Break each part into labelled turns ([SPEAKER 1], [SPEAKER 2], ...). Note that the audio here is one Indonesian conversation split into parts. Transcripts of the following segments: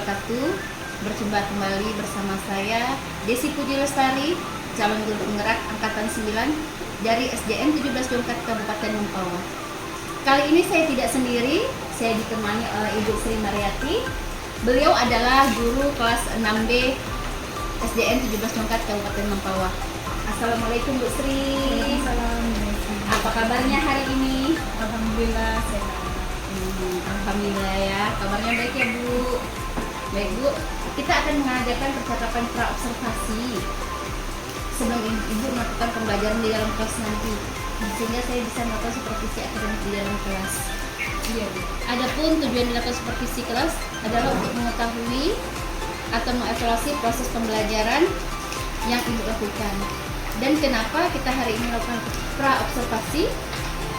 [SPEAKER 1] wabarakatuh. Berjumpa kembali bersama saya Desi Puji Lestari, calon guru penggerak angkatan 9 dari SDN 17 Dongkat Kabupaten Mempawah. Kali ini saya tidak sendiri, saya ditemani oleh Ibu Sri Mariati. Beliau adalah guru kelas 6B SDN 17 Dongkat Kabupaten Mempawah. Assalamualaikum Bu Sri.
[SPEAKER 2] Assalamualaikum.
[SPEAKER 1] Apa kabarnya hari ini?
[SPEAKER 2] Alhamdulillah sehat.
[SPEAKER 1] Alhamdulillah ya, kabarnya baik ya Bu. Baik Bu, kita akan mengadakan percakapan pra-observasi sebelum Ibu melakukan pembelajaran di dalam kelas nanti, sehingga saya bisa melakukan supervisi akademik di dalam kelas.
[SPEAKER 2] Iya Bu.
[SPEAKER 1] Adapun tujuan dilakukan supervisi kelas adalah untuk mengetahui atau mengevaluasi proses pembelajaran yang Ibu lakukan. Dan kenapa kita hari ini melakukan pra-observasi?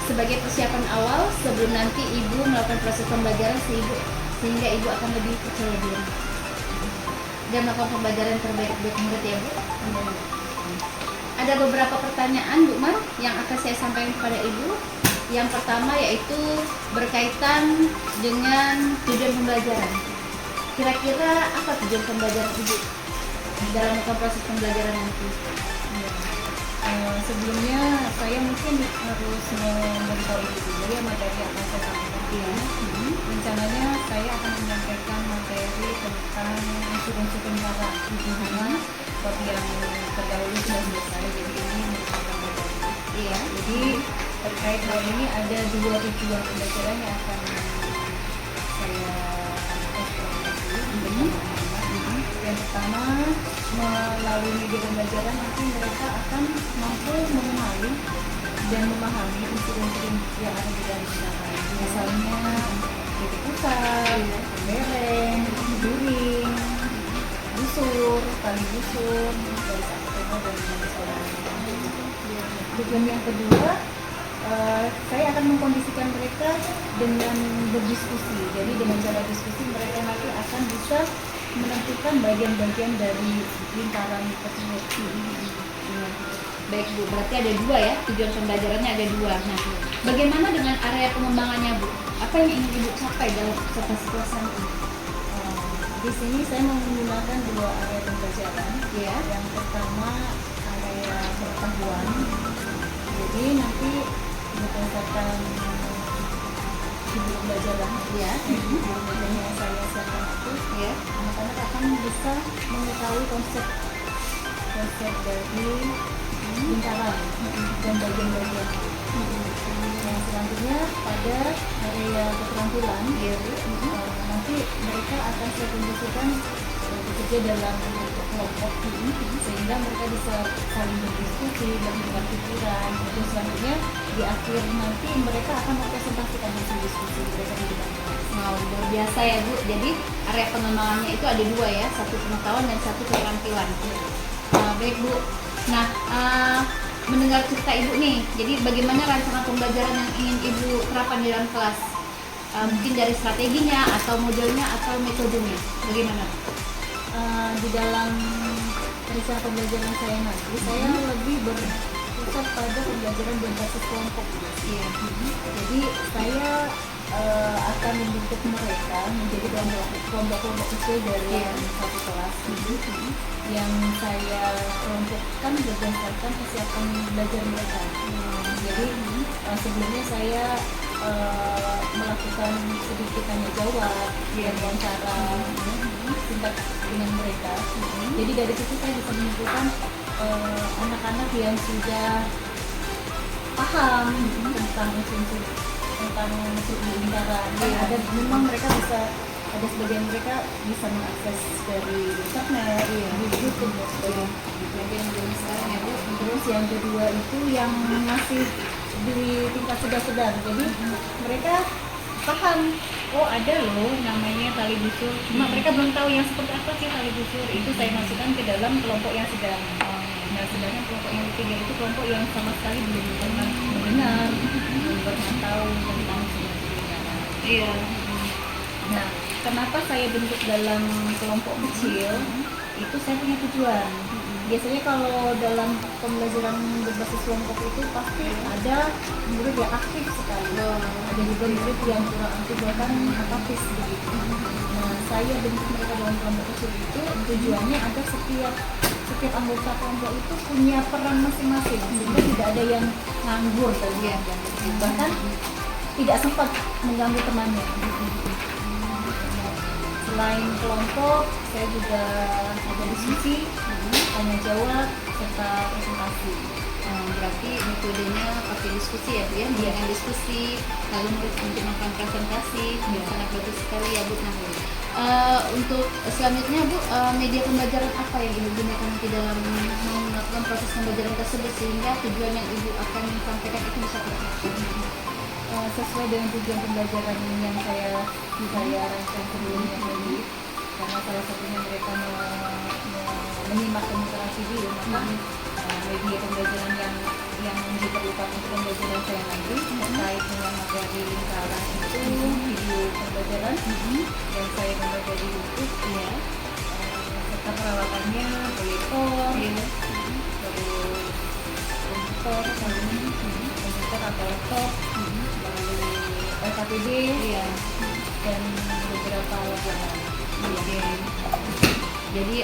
[SPEAKER 1] Sebagai persiapan awal sebelum nanti Ibu melakukan proses pembelajaran sehingga Ibu akan lebih percaya diri dan melakukan pembelajaran terbaik buat murid ya Bu. Ada beberapa pertanyaan Bu Mar yang akan saya sampaikan kepada Ibu. Yang pertama yaitu berkaitan dengan tujuan pembelajaran. Kira-kira apa tujuan pembelajaran Ibu dalam melakukan proses pembelajaran nanti?
[SPEAKER 2] Sebelumnya saya mungkin harus memberitahu dulu ya materi yang akan saya sampaikan.
[SPEAKER 1] Iya.
[SPEAKER 2] Rencananya saya akan menyampaikan materi tentang unsur-unsur lingkaran, di mana bab yang terdahulu sudah selesai, jadi ini merupakan materi.
[SPEAKER 1] Iya.
[SPEAKER 2] Jadi terkait hal ini ada dua tujuan pembelajaran yang akan saya sampaikan. Yang pertama, melalui media pembelajaran nanti mereka akan mampu mengenali dan memahami unsur-unsur yang ada di dalam lingkaran. Misalnya titik pusat, bereng, during, busur, tali busur, garis akutema, dan lain-lain. Tujuan yang kedua, saya akan mengkondisikan mereka dengan berdiskusi. Jadi dengan cara diskusi mereka nanti akan bisa menentukan bagian-bagian dari lingkaran tersebut.
[SPEAKER 1] Baik Bu, berarti ada dua ya, tujuan pembelajarannya ada dua. Nah, bagaimana dengan area pengembangannya Bu? Apa yang ingin Ibu capai dalam observasi kelas nanti?
[SPEAKER 2] Di sini saya menggunakan dua area pembelajaran.
[SPEAKER 1] Ya.
[SPEAKER 2] Yang pertama area pengetahuan. Jadi nanti berdasarkan judul pembelajaran,
[SPEAKER 1] Ya.
[SPEAKER 2] judul pembelajaran yang saya siapkan itu,
[SPEAKER 1] Ya.
[SPEAKER 2] anak-anak akan bisa mengetahui konsep dari lingkaran dan bagian-bagian. Yang selanjutnya pada area keterampilan,
[SPEAKER 1] Ya Bu.
[SPEAKER 2] nanti mereka akan saya tunjukkan bekerja dalam kelompok, sehingga mereka bisa saling berdiskusi dan bertukar pikiran. Dan selanjutnya di akhir nanti mereka akan mempresentasikan hasil diskusi mereka di depan kelas.
[SPEAKER 1] Wow, luar biasa ya Bu. Jadi area pengembangannya itu ada dua ya, satu pengetahuan dan satu keterampilan. Baik Bu. Nah, mendengar cerita Ibu nih, jadi bagaimana rancangan pembelajaran yang ingin Ibu terapkan di dalam kelas? Mungkin dari strateginya atau modelnya atau metodenya, bagaimana?
[SPEAKER 2] Di dalam rencana pembelajaran saya nanti, saya lebih berpusat pada pembelajaran berbasis kelompok.
[SPEAKER 1] Iya.
[SPEAKER 2] Jadi saya akan membentuk mereka menjadi kelompok-kelompok kecil dari satu kelas, yang saya kelompokkan berdasarkan kesiapan belajar mereka. Jadi sebelumnya saya melakukan sedikit tanya jawab dan wawancara singkat dengan mereka. Jadi dari situ saya bisa menentukan anak-anak yang sudah paham tentang unsur lingkaran. Ada memang mereka bisa, ada sebagian mereka bisa mengakses dari internet, di YouTube dan sebagainya.
[SPEAKER 1] Yang belum sekarang ya Bu.
[SPEAKER 2] Terus yang kedua itu yang masih di tingkat sedang-sedang. Jadi mereka paham, oh ada loh namanya tali busur. Cuma mereka belum tahu yang seperti apa sih tali busur. Itu saya masukkan ke dalam kelompok yang sedang. Nah, sedangkan kelompok yang ketiga itu kelompok yang sama sekali belum pernah mendengar, belum pernah tahu tentang lingkaran.
[SPEAKER 1] Iya.
[SPEAKER 2] Nah, kenapa saya bentuk dalam kelompok kecil? Itu saya punya tujuan. Biasanya kalau dalam pembelajaran berbasis kelompok itu pasti ada murid yang aktif sekali, ada juga murid yang kurang aktif bahkan apatis begitu. Nah, saya bentuk mereka dalam kelompok kecil itu tujuannya agar setiap anggota kelompok itu punya peran masing-masing, sehingga tidak ada yang nganggur tadi ya, bahkan tidak sempat mengganggu temannya. Selain kelompok, saya juga ada diskusi, tanya jawab, serta presentasi.
[SPEAKER 1] Berarti metodenya pakai diskusi ya Bu ya, dengan diskusi lalu murid untuk melakukan presentasi, sangat bagus sekali ya Bu. Nah, untuk selanjutnya Bu, media pembelajaran apa yang Ibu gunakan nanti dalam melakukan proses pembelajaran tersebut sehingga tujuan yang Ibu akan sampaikan itu bisa tercapai?
[SPEAKER 2] Sesuai dengan tujuan pembelajaran yang saya rancang sebelumnya tadi, karena salah satunya mereka menyimak pemutaran video, maka media pembelajaran yang diperlukan untuk pembelajaran saya nanti terkait dengan materi lingkaran itu video pembelajaran yang saya membaca di YouTube ya, serta peralatannya proyektor, terus komputer atau laptop, lalu LKPD dan beberapa alat yang lain.
[SPEAKER 1] Jadi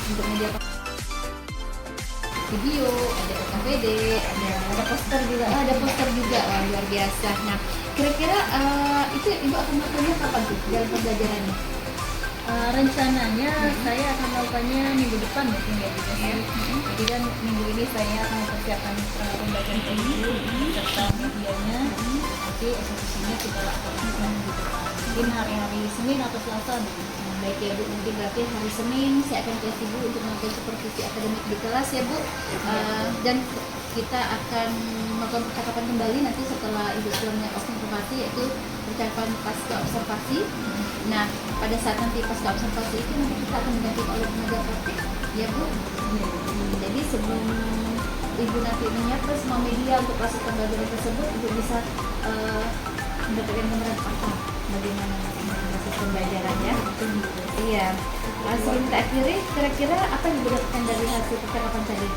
[SPEAKER 1] untuk media video, ada LKPD, ada poster juga, Wah, luar biasa. Nah, kira-kira itu Ibu akan melakukannya kapan tuh dalam pembelajarannya?
[SPEAKER 2] Rencananya saya akan melakukannya minggu depan mungkin ya Bu. Jadi kan minggu ini saya akan mempersiapkan pembelajaran ini serta medianya, nanti eksekusinya kita lakukan minggu depan. Mungkin hari-hari Senin atau Selasa gitu.
[SPEAKER 1] Baik ya Bu, mungkin berarti hari Senin saya akan kasih Bu untuk melakukan supervisi akademik di kelas ya Bu. Dan kita akan melakukan percakapan kembali nanti setelah Ibu sudah menyampaikan informasi, yaitu percakapan pasca observasi. Nah, pada saat nanti pasca observasi itu nanti kita akan diganti oleh pengajar praktik ya Bu. Jadi sebelum Ibu nanti menyiapkan semua media untuk proses pembelajaran tersebut, Ibu bisa mendapatkan gambaran apa bagaimana proses pembelajarannya. Iya. Sebelum kita akhiri, kira-kira apa yang Ibu dapatkan dari hasil percakapan tadi?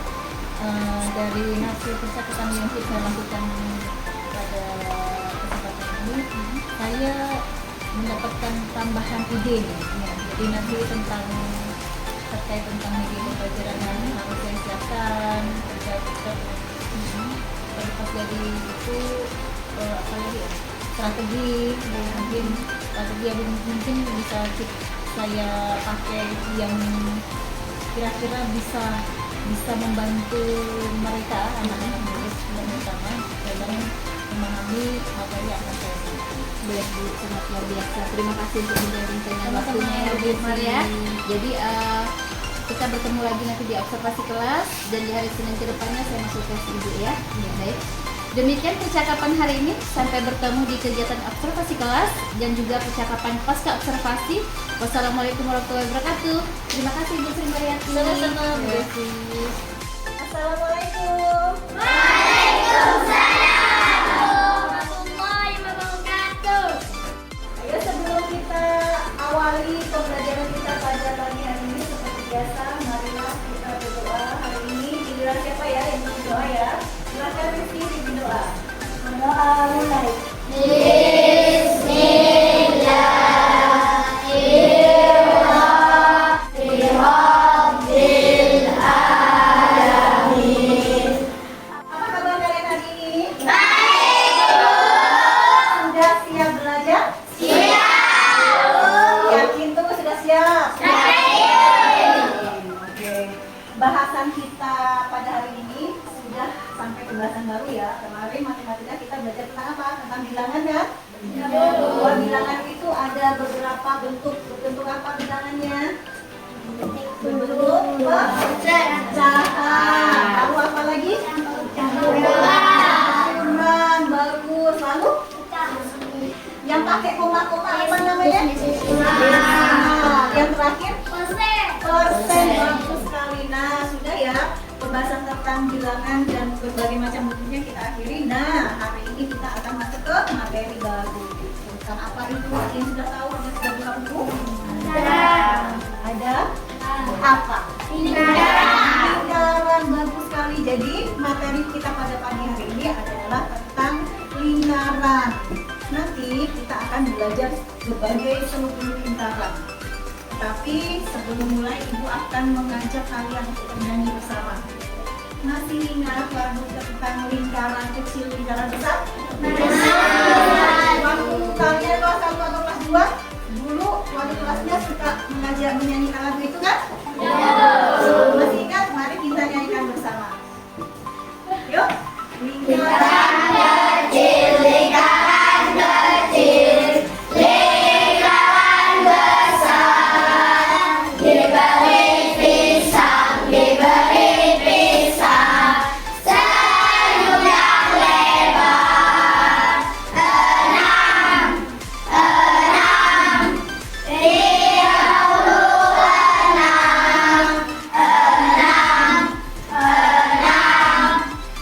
[SPEAKER 2] Dari hasil percakapan yang kita lakukan pada kesempatan ini, saya mendapatkan tambahan ide nih. Jadi nanti terkait tentang media pembelajaran yang harus saya siapkan, terlepas dari itu apa lagi ya? Strategi yang mungkin bisa saya pakai yang kira-kira bisa membantu mereka anak-anak yang utama dalam memahami materi yang akan saya sampaikan.
[SPEAKER 1] Baik Bu, sangat luar biasa. Terima kasih untuk bincang-bincangnya waktunya ya Bu Maria. Jadi kita bertemu lagi nanti di observasi kelas dan di hari Senin ke depannya saya masuk kelas Ibu ya. Baik. Demikian percakapan hari ini, sampai bertemu di kegiatan observasi kelas dan juga percakapan pasca observasi. Wassalamualaikum warahmatullahi wabarakatuh. Terima kasih Bu Sri Mariati.
[SPEAKER 2] Sama-sama Bu Desi.
[SPEAKER 3] Assalamualaikum. Ayo sebelum kita awali pembelajaran kita pada pagi hari ini seperti biasa, marilah kita berdoa. Hari ini giliran siapa ya yang berdoa ya? Silakan Rizky bimbing doa. Berdoa mulai. Apa kabar kalian hari ini? Sudah siap belajar? Yakin tuh sudah siap? Oke. Bahasan kita pada hari ini sudah sampai ke bahasan baru ya. Kemarin matematika kita belajar tentang apa? Tentang bilangan kan? Bahwa bilangan itu ada beberapa bentuk. Bentuk apa bilangannya? Bentuk pecahan. Lalu apa lagi? Campuran. Bagus. Lalu yang pakai koma-koma apa namanya? Yang terakhir? Persen. Bagus sekali. Nah, sudah ya. Pembahasan tentang bilangan dan berbagai macam bentuknya kita akhiri. Nah, hari ini kita akan masuk ke materi baru. Tentang apa itu? Yang sudah tahu, yang sudah buka buku? Ada? Apa? Lingkaran. Bagus sekali. Jadi materi kita pada pagi hari ini adalah tentang lingkaran. Nanti kita akan belajar berbagai seluk-beluk lingkaran. Tapi sebelum mulai, Ibu akan mengajak kalian untuk bernyanyi bersama. Masih ingat lagu tentang lingkaran kecil, lingkaran besar? Waktu kalian kelas 1 atau kelas 2, dulu wali kelasnya suka mengajak menyanyikan lagu itu kan? Masih ingat? Mari kita nyanyikan bersama. Yuk. Lingkaran kecil, lingkaran kecil, lingkaran besar, diberi pisang, diberi pisang, senyum yang lebar. Enam,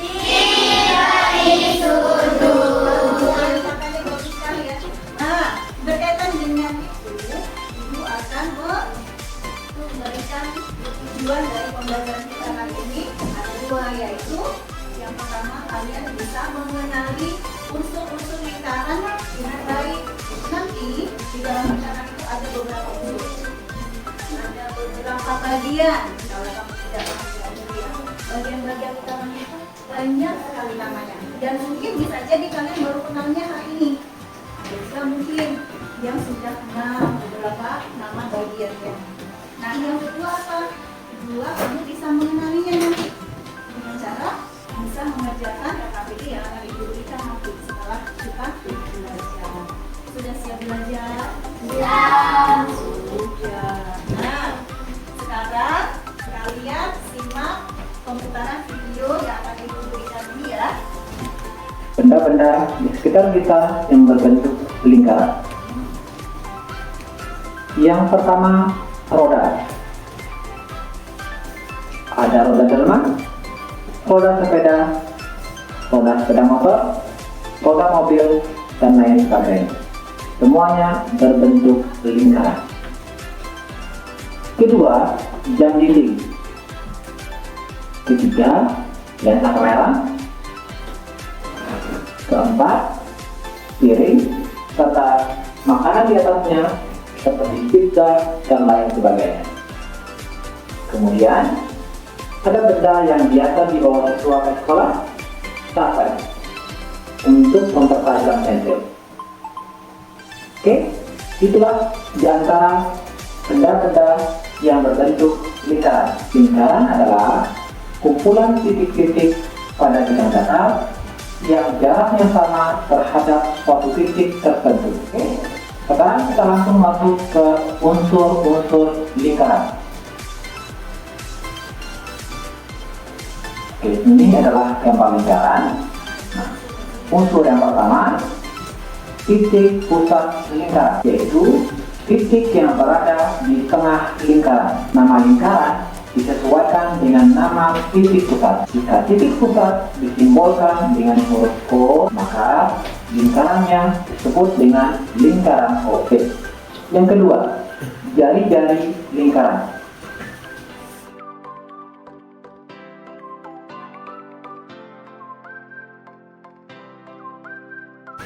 [SPEAKER 3] 36, 6, berkaitan dengan itu, Ibu akan memberikan tujuan dari pembelajaran kita kali ini. Ada dua, yaitu yang pertama, kalian bisa mengenali unsur-unsur lingkaran dengan baik. Nanti di dalam lingkaran itu ada beberapa unsur, ada beberapa bagian. Kalau kamu tidak bagian, bagian-bagian utamanya itu banyak sekali namanya. Dan mungkin bisa jadi kalian baru kenalnya hari ini. Ada juga mungkin yang sudah kenal beberapa nama bagiannya. Nah, yang kedua apa? Kedua, kamu bisa mengenalinya nanti dengan cara bisa mengerjakan KKPD yang akan Ibu berikan nanti setelah kita belajar. Sudah siap belajar? Sudah. Nah, sekarang kalian simak pemutaran video yang akan Ibu berikan ini ya.
[SPEAKER 4] Benda-benda di sekitar kita yang berbentuk lingkaran. Yang pertama, roda. Ada roda delman, roda sepeda motor, roda mobil, dan lain sebagainya. Semuanya berbentuk lingkaran. Kedua, jam dinding. Ketiga, lensa kamera. Keempat, piring serta makanan di atasnya seperti pizza dan lain sebagainya. Kemudian ada benda yang biasa dibawa siswa ke sekolah, stafel, untuk mempertajam pensil. Oke, itulah di antara benda-benda yang berbentuk lingkaran. Lingkaran adalah kumpulan titik-titik pada bidang datar yang jaraknya sama terhadap suatu titik tertentu. Oke? Sekarang kita langsung masuk ke unsur-unsur lingkaran. Oke, ini adalah gambar lingkaran. Nah, unsur yang pertama, titik pusat lingkaran, yaitu titik yang berada di tengah lingkaran. Nama lingkaran disesuaikan dengan nama titik pusat. Jika titik pusat disimbolkan dengan huruf O, maka lingkarannya disebut dengan lingkaran OP. Yang kedua, jari-jari lingkaran.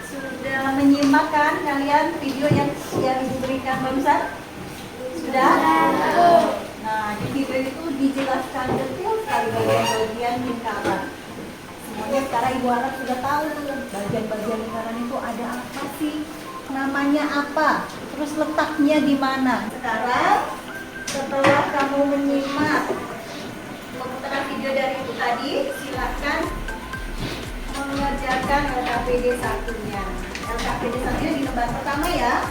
[SPEAKER 3] Sudah menyimak kan kalian video yang diberikan barusan? Sudah? Nah, di video itu dijelaskan detail sekali bagian-bagian lingkaran. Semuanya sekarang Ibu harap sudah tahu bagian-bagian lingkaran itu ada apa sih, namanya apa, terus letaknya di mana. Sekarang setelah kamu menyimak pemutaran video dari Ibu tadi, silakan mengerjakan LKPD 1-nya. LKPD 1-nya di lembar pertama ya.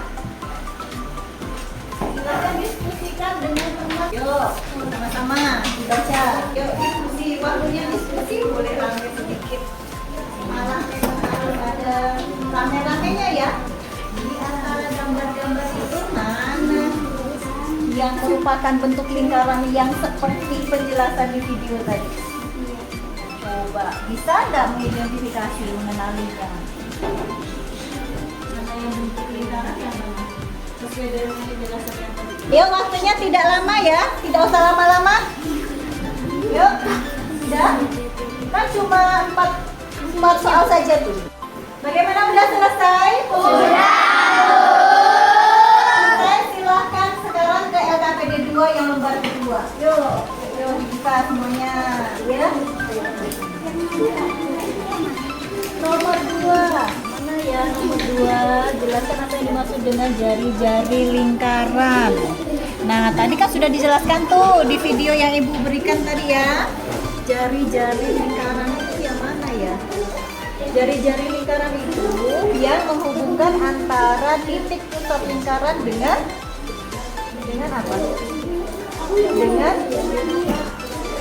[SPEAKER 3] Silakan diskusikan dengan teman. Yuk, sama-sama dibaca. Yuk, diskusi. Waktunya diskusi boleh rame sedikit. Malah memang harus ada rame-ramenya ya. Di antara gambar-gambar itu mana yang merupakan bentuk lingkaran yang seperti penjelasan di video tadi? Coba, bisa nggak mengidentifikasi, mengenalinya? Mana yang bentuk lingkaran yang mana? Sesuai dengan penjelasan yang tadi. Yuk, waktunya tidak lama ya, tidak usah lama-lama. Yuk, sudah? Kan cuma 4 soal saja tuh. Bagaimana, udah selesai? Sudah. 2. Yuk dibuka semuanya, ya. Nomor 2. Mana ya nomor 2? Jelaskan apa yang dimaksud dengan jari-jari lingkaran. Nah, tadi kan sudah dijelaskan tuh di video yang Ibu berikan tadi ya. Jari-jari lingkaran itu yang mana ya? Jari-jari lingkaran itu yang menghubungkan antara titik pusat lingkaran dengan apa?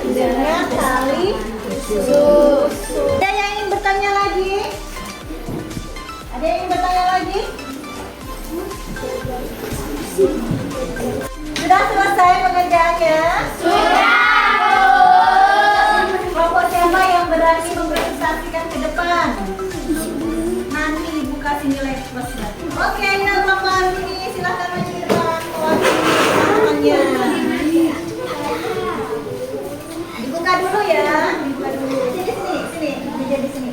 [SPEAKER 3] Dengan tali susu. Ada yang ingin bertanya lagi? Ada yang ingin bertanya lagi? Sudah selesai pengerjaannya? Sudah. Kelompok siapa yang berani mempresentasikan ke depan? Nanti Ibu kasih nilai plus. Oke, ya kelompok ini silahkan maju ke depan. Mewakili teman-temannya. Dibuka dulu ya. Dibuka dulu. Sini. Meja di sini.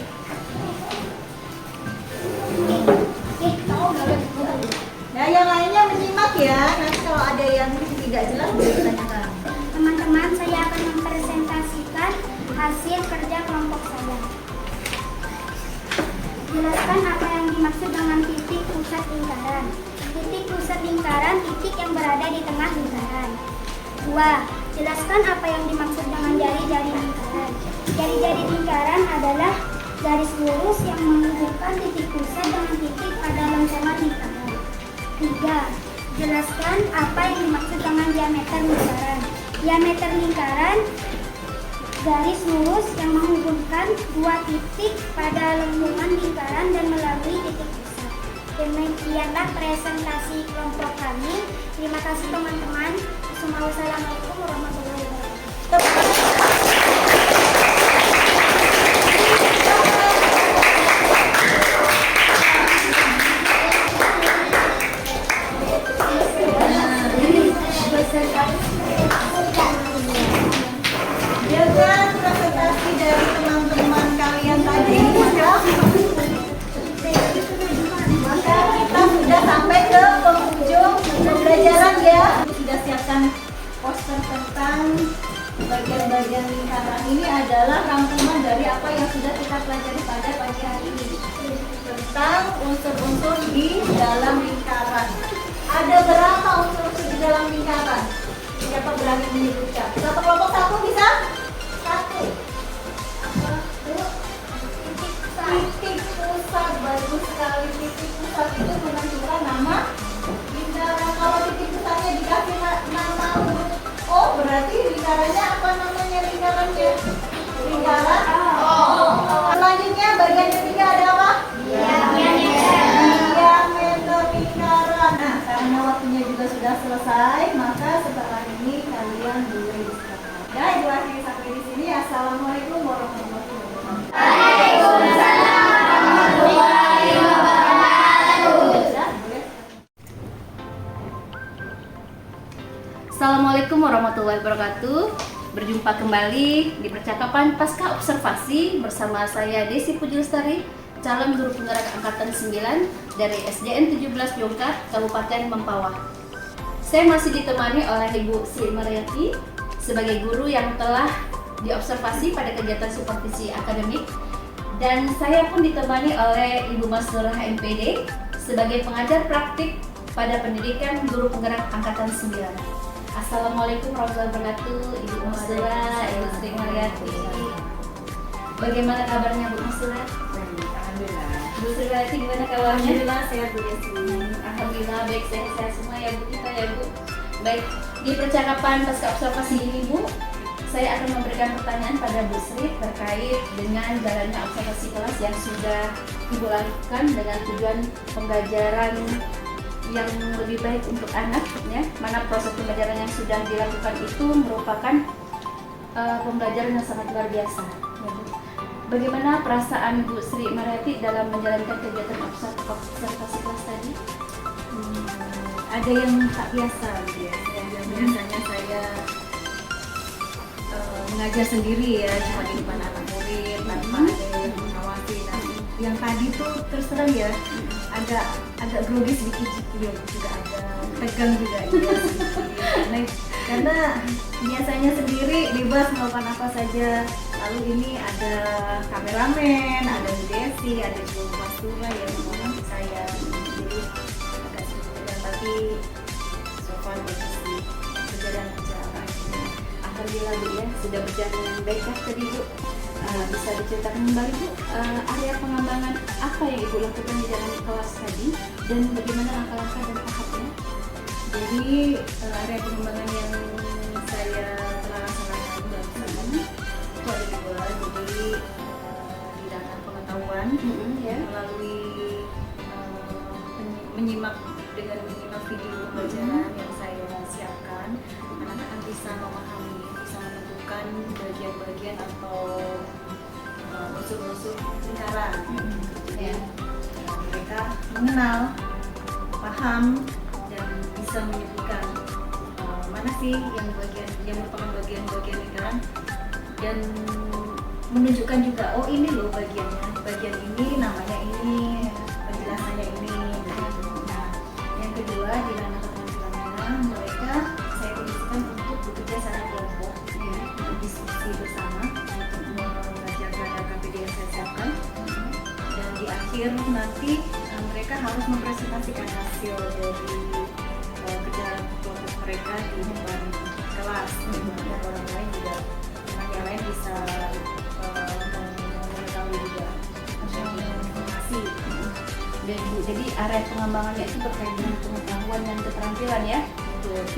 [SPEAKER 3] Nah, yang lainnya menyimak ya. Nanti kalau ada yang tidak jelas boleh ditanyakan.
[SPEAKER 5] Teman-teman, saya akan mempresentasikan hasil kerja kelompok saya. Jelaskan apa yang dimaksud dengan titik pusat lingkaran. Titik pusat lingkaran, titik yang berada di tengah lingkaran. 2. Jelaskan apa yang dimaksud dengan jari-jari lingkaran. Jari-jari lingkaran adalah garis lurus yang menghubungkan titik pusat dengan titik pada lengkungan lingkaran. 3. Jelaskan apa yang dimaksud dengan diameter lingkaran. Diameter lingkaran garis lurus yang menghubungkan dua titik pada lengkungan lingkaran dan melalui titik pusat. Demikianlah presentasi kelompok kami. Terima kasih teman-teman. Wassalamualaikum warahmatullahi wabarakatuh.
[SPEAKER 3] Dengan presentasi dari teman-teman kalian tadi, maka kita sudah sampai ke penghujung pembelajaran ya. Sudah siapkan poster tentang bagian-bagian lingkaran. Ini adalah rangkuman dari apa yang sudah kita pelajari pada pagi hari ini tentang unsur-unsur di dalam lingkaran. Ada berapa unsur-unsur di dalam lingkaran? Siapa berani menyebutkan? Satu kelompok satu bisa? 1. Titik pusat, bagus sekali. Titik pusat itu menentukan nama lingkaran. Kalau titik pusatnya dikasih nama O, berarti lingkarannya apa namanya lingkarannya? Lingkaran O. Selanjutnya bagian ketiga ada apa? Diameter lingkaran. Nah, karena waktunya juga sudah selesai, maka setelah ini kalian boleh istirahat. Ya, Ibu akhiri sampai di sini. Assalamualaikum warahmatullahi wabarakatuh.
[SPEAKER 1] Assalamualaikum warahmatullahi wabarakatuh. Berjumpa kembali di percakapan pasca observasi bersama saya Desi Puji Lestari, calon guru penggerak angkatan 9 dari SDN 17 Jongkat, Kabupaten Mempawah. Saya masih ditemani oleh Ibu Sri Mariati sebagai guru yang telah diobservasi pada kegiatan supervisi akademik, dan saya pun ditemani oleh Ibu Mas Nurah MPD sebagai pengajar praktik pada pendidikan guru penggerak angkatan 9. Assalamualaikum warahmatullahi wabarakatuh, Ibu Mas Nurah, Ibu Sri Mariati. Bagaimana kabarnya Bu Mas Nurah?
[SPEAKER 2] Alhamdulillah.
[SPEAKER 1] Bu Sri Mariati gimana kabarnya?
[SPEAKER 2] Alhamdulillah sehat Bu Desi.
[SPEAKER 1] Alhamdulillah baik, sehat semua ya Bu kita ya Bu. Baik, di percakapan pasca observasi ini Bu, saya akan memberikan pertanyaan pada Bu Sri terkait dengan jalannya observasi kelas yang sudah Ibu lakukan dengan tujuan pembelajaran yang lebih baik untuk anak ya. Mana proses pembelajaran yang sudah dilakukan itu merupakan pembelajaran yang sangat luar biasa ya Bu. Bagaimana perasaan Bu Sri Mariati dalam menjalankan kegiatan observasi kelas tadi?
[SPEAKER 2] Ada yang tak biasa gitu ya. Yang biasanya saya mengajar sendiri ya, cuma di depan anak murid tanpa ada yang mengawasi. Nah, yang tadi tuh terus terang ya, agak grogi sedikit ya, juga ada tegang juga ya, karena
[SPEAKER 3] biasanya sendiri bebas melakukan apa saja. Lalu ini ada kameramen, ada Bu Desi, ada Bu Mastura yang mengontrol saya. Jadi agak sedikit tegang, tapi so far bagus sih, berjalan lancar.
[SPEAKER 2] Alhamdulillah Bu ya, sudah berjalan dengan baik kah tadi Bu? Bisa diceritakan kembali Bu, area pengembangan apa yang Ibu lakukan di dalam kelas tadi dan bagaimana langkah-langkah dan tahapnya?
[SPEAKER 3] Jadi area pengembangan yang saya telah laksanakan barusan itu ada dua. Jadi bidang pengetahuan
[SPEAKER 2] Ya.
[SPEAKER 3] melalui menyimak video pembelajaran yang saya siapkan, anak-anak akan bisa memahami, bisa menentukan bagian-bagian atau unsur-unsur lingkaran.
[SPEAKER 1] Ya.
[SPEAKER 3] Mereka mengenal, paham, dan bisa menyebutkan mana sih yang merupakan bagian-bagian lingkaran, dan menunjukkan juga, oh ini loh bagian ini namanya ini, penjelasannya ini. Nah, yang kedua di ranah keterampilannya mereka saya kondisikan untuk bekerja secara kelompok, untuk diskusi bersama, untuk belajar terhadap KPD yang saya siapkan, dan di akhir nanti mereka harus mempresentasikan hasil dari kerja kelompok mereka di depan kelas, agar orang lain juga, teman yang lain bisa mengetahui juga informasi.
[SPEAKER 2] Jadi area pengembangannya itu berkait dengan pengetahuan dan keterampilan ya.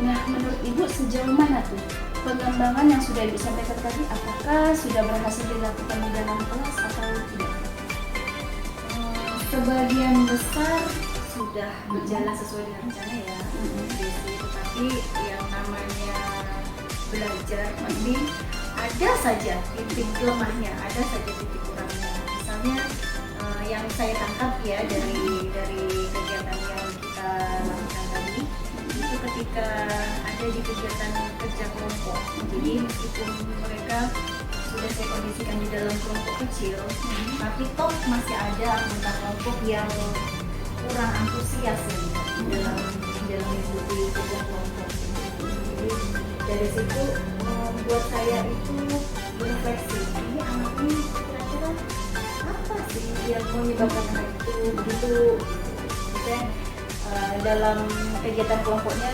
[SPEAKER 2] Nah, menurut Ibu sejauh mana tuh pengembangan yang sudah Ibu sampaikan tadi, apakah sudah berhasil dilakukan di dalam kelas atau tidak?
[SPEAKER 3] Sebagian besar sudah berjalan sesuai dengan rencana ya, Desi. Tetapi yang namanya belajar pasti ada saja titik lemahnya, ada saja titik kurangnya. Misalnya yang saya tangkap ya dari kegiatan yang kita lakukan tadi, itu ketika ada di kegiatan kerja kelompok. Jadi meskipun mereka sudah saya kondisikan di dalam kelompok kecil, tapi toh masih ada anggota kelompok yang kurang antusias di dalam mengikuti kerja kelompok. Jadi dari situ membuat saya itu berefleksi, ini anak ini kira-kira apa sih yang menyebabkan anak itu begitu, misalnya dalam kegiatan kelompoknya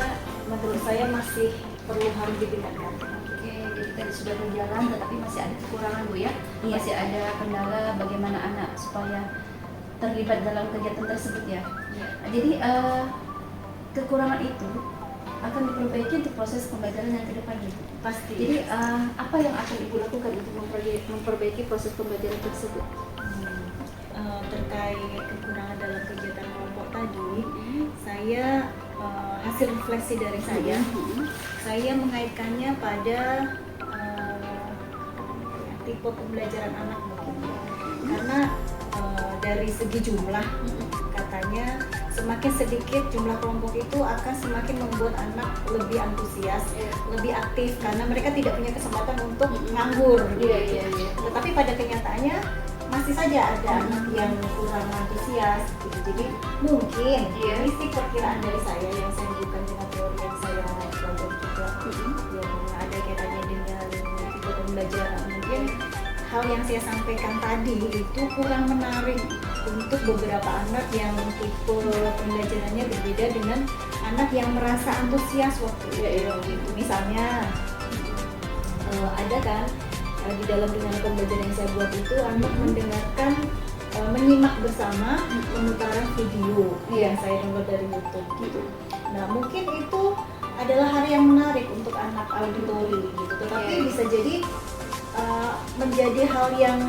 [SPEAKER 3] menurut saya masih perlu harus ditingkatkan.
[SPEAKER 2] Oke, jadi tadi sudah berjalan tetapi masih ada kekurangan Bu ya?
[SPEAKER 3] Iya.
[SPEAKER 2] Masih ada kendala bagaimana anak supaya terlibat dalam kegiatan tersebut ya? Nah, jadi kekurangan itu akan diperbaiki untuk proses pembelajaran yang ke depannya.
[SPEAKER 3] Pasti.
[SPEAKER 2] Jadi apa yang akan Ibu lakukan untuk memperbaiki proses pembelajaran tersebut?
[SPEAKER 3] Terkait kekurangan dalam kegiatan kelompok tadi, saya hasil refleksi dari saya mengaitkannya pada tipe pembelajaran anak mungkin, karena dari segi jumlah katanya semakin sedikit jumlah kelompok itu akan semakin membuat anak lebih antusias, lebih aktif, karena mereka tidak punya kesempatan untuk nganggur.
[SPEAKER 2] Iya.
[SPEAKER 3] Tetapi pada kenyataannya masih saja ada anak yang kurang antusias gitu. Jadi mungkin ini sih perkiraan dari saya yang saya bukan dengan teori yang saya pelajari juga, yang ada kaitannya dengan tipe pembelajaran. Mungkin hal yang saya sampaikan tadi itu kurang menarik untuk beberapa anak yang tipe pembelajarannya berbeda dengan anak yang merasa antusias waktu itu. Misalnya ada kan di dalam dengan pembelajaran yang saya buat itu anak mendengarkan, menyimak bersama pemutaran video yang saya download dari YouTube gitu. Nah mungkin itu adalah hal yang menarik untuk anak auditori gitu, tetapi bisa jadi menjadi hal yang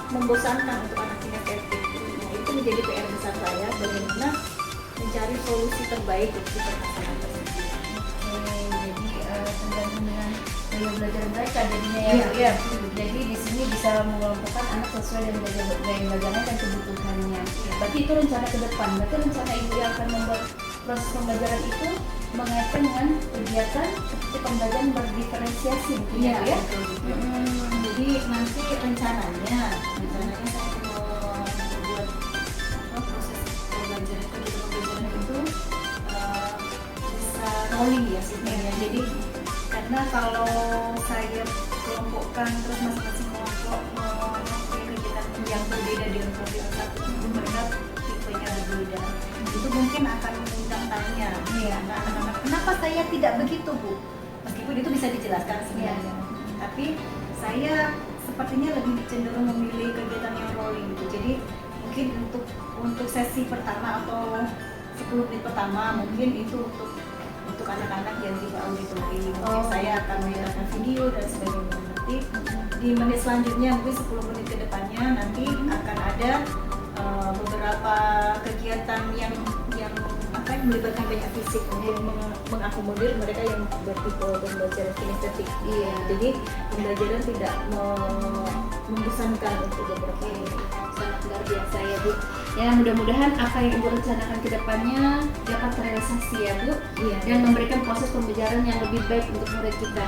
[SPEAKER 3] membosankan untuk anak kinestetik. Nah itu menjadi PR besar saya, bagaimana mencari solusi terbaik untuk permasalahan tersebut.
[SPEAKER 2] Jadi tergantung dengan gaya belajar mereka jadinya ya. Jadi di sini bisa mengelompokkan anak sesuai dengan gaya belajarnya dan kebutuhannya. Berarti itu rencana ke depan. Berarti rencana Ibu yang akan membuat proses pembelajaran itu mengaitkan dengan kegiatan seperti pembelajaran berdiferensiasi mungkin ya.
[SPEAKER 3] Jadi nanti rencananya saya mau membuat proses pembelajaran itu bisa rolling ya sebenarnya. Jadi karena Karena kalau saya kelompokkan terus masing-masing kelompok melakukan kegiatan yang berbeda dengan kelompok yang satu, mereka tipenya berbeda. Itu mungkin akan mengundang tanya, nah, anak-anak, kenapa saya tidak begitu, Bu? Meskipun itu bisa dijelaskan sebenarnya, tapi saya sepertinya lebih cenderung memilih kegiatan yang rolling gitu. Jadi mungkin untuk sesi pertama atau 10 menit pertama mungkin itu untuk anak-anak yang tidak auditori. Mungkin saya akan menyerahkan video dan sebagainya. Nanti di menit selanjutnya mungkin 10 menit ke depannya nanti akan ada beberapa kegiatan yang melibatkan banyak fisik untuk mengakomodir mereka yang bertipe pembelajaran kinestetik.
[SPEAKER 1] Iya.
[SPEAKER 3] Jadi pembelajaran tidak membosankan untuk beberapa
[SPEAKER 1] Sangat luar biasa ya Bu. Ya mudah-mudahan apa yang Ibu rencanakan ke depannya dapat terrealisasi ya Bu.
[SPEAKER 3] Iya.
[SPEAKER 1] Dan memberikan proses pembelajaran yang lebih baik untuk murid kita.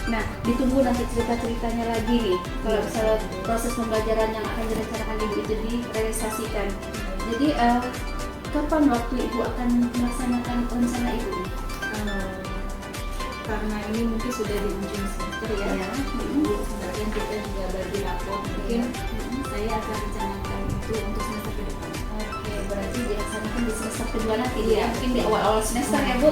[SPEAKER 1] Nah, ditunggu nanti cerita-ceritanya lagi nih. Kalau misalnya proses pembelajaran yang akan direncanakan Ibu itu direalisasikan. Jadi kapan waktu Ibu akan melaksanakan rencana Ibu?
[SPEAKER 3] Karena ini mungkin sudah di ujung semester ya.
[SPEAKER 1] Iya.
[SPEAKER 3] Sebenarnya kita juga bagi rapor. Mungkin saya akan rencanakan itu untuk semester ke depan.
[SPEAKER 1] Oke, berarti dilaksanakan di semester kedua nanti ya. Mungkin di awal-awal semester ya Bu.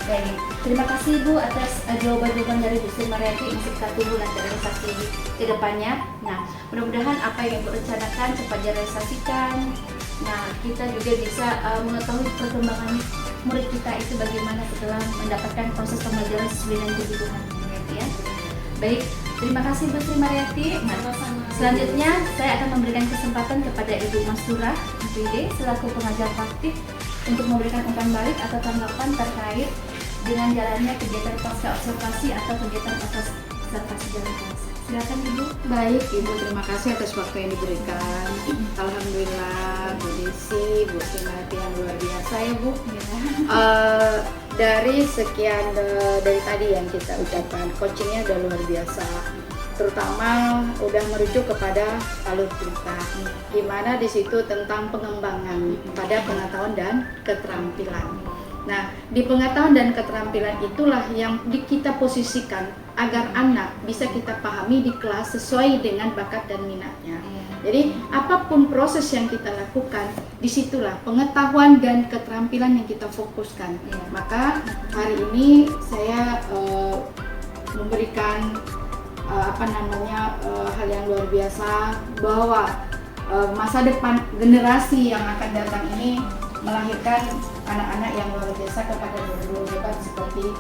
[SPEAKER 1] Baik, terima kasih Bu atas jawaban-jawaban dari Bu Sri Mariati. Masih kita tunggu nanti realisasi ke depannya. Nah, mudah-mudahan apa yang Ibu rencanakan cepat direalisasikan. Nah, kita juga bisa mengetahui perkembangan murid kita itu bagaimana setelah mendapatkan proses pembelajaran sesuai dengan kebutuhan murid ya. Baik, terima kasih Bu Sri Mariati. Nah, selanjutnya saya akan memberikan kesempatan kepada Ibu Mastura MPD selaku pengajar praktik untuk memberikan umpan balik atau tanggapan terkait dengan jalannya kegiatan pasca observasi atau kegiatan pasca observasi jalan kelas. Silakan Ibu.
[SPEAKER 6] Baik Ibu, terima kasih atas waktu yang diberikan. Alhamdulillah Bu Desi, Bu Sri Mariati yang luar biasa ya Bu. Dari sekian dari tadi yang kita ucapkan, coachingnya udah luar biasa. Terutama udah merujuk kepada alur cerita, di mana di situ tentang pengembangan pada pengetahuan dan keterampilan. Nah, di pengetahuan dan keterampilan itulah yang kita posisikan agar anak bisa kita pahami di kelas sesuai dengan bakat dan minatnya. Jadi, apapun proses yang kita lakukan, disitulah pengetahuan dan keterampilan yang kita fokuskan. Maka hari ini saya memberikan hal yang luar biasa bahwa masa depan generasi yang akan datang ini melahirkan anak-anak yang luar biasa kepada guru hebat seperti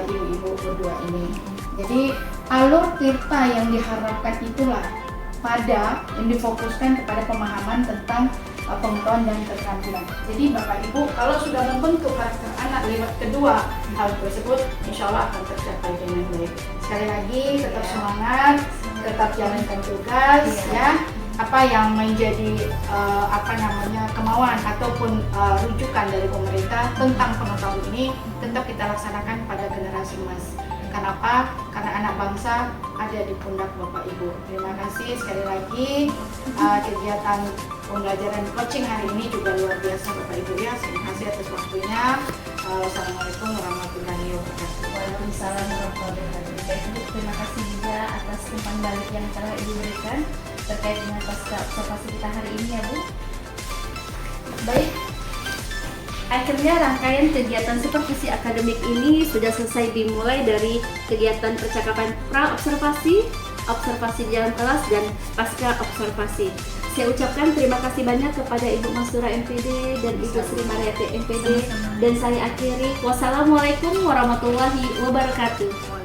[SPEAKER 6] ibu-ibu berdua ini. Jadi alur tirta yang diharapkan itulah yang difokuskan kepada pemahaman tentang pengetahuan dan keterampilan. Jadi Bapak Ibu kalau sudah membentuk karakter anak lewat kedua hal tersebut, insya Allah akan tercapai dengan baik. Sekali lagi tetap semangat, tetap jalankan tugas ya. Apa yang menjadi kemauan ataupun rujukan dari pemerintah tentang pengetahuan ini tetap kita laksanakan pada generasi emas. Kenapa? Karena anak bangsa ada di pundak Bapak Ibu. Terima kasih sekali lagi. Kegiatan pembelajaran coaching hari ini juga luar biasa Bapak Ibu ya. Terima kasih atas waktunya. Wassalamualaikum warahmatullahi wabarakatuh.
[SPEAKER 1] Waalaikumsalam warahmatullahi wabarakatuh. Baik Bu, terima kasih juga atas umpan balik yang telah Ibu berikan terkait dengan pasca observasi kita hari ini ya Bu. Baik, akhirnya rangkaian kegiatan supervisi akademik ini sudah selesai dimulai dari kegiatan percakapan pra-observasi, observasi jalan kelas, dan pasca observasi. Saya ucapkan terima kasih banyak kepada Ibu Mastura MPD dan Ibu Sri Mariati MPD, dan saya akhiri wassalamualaikum warahmatullahi wabarakatuh.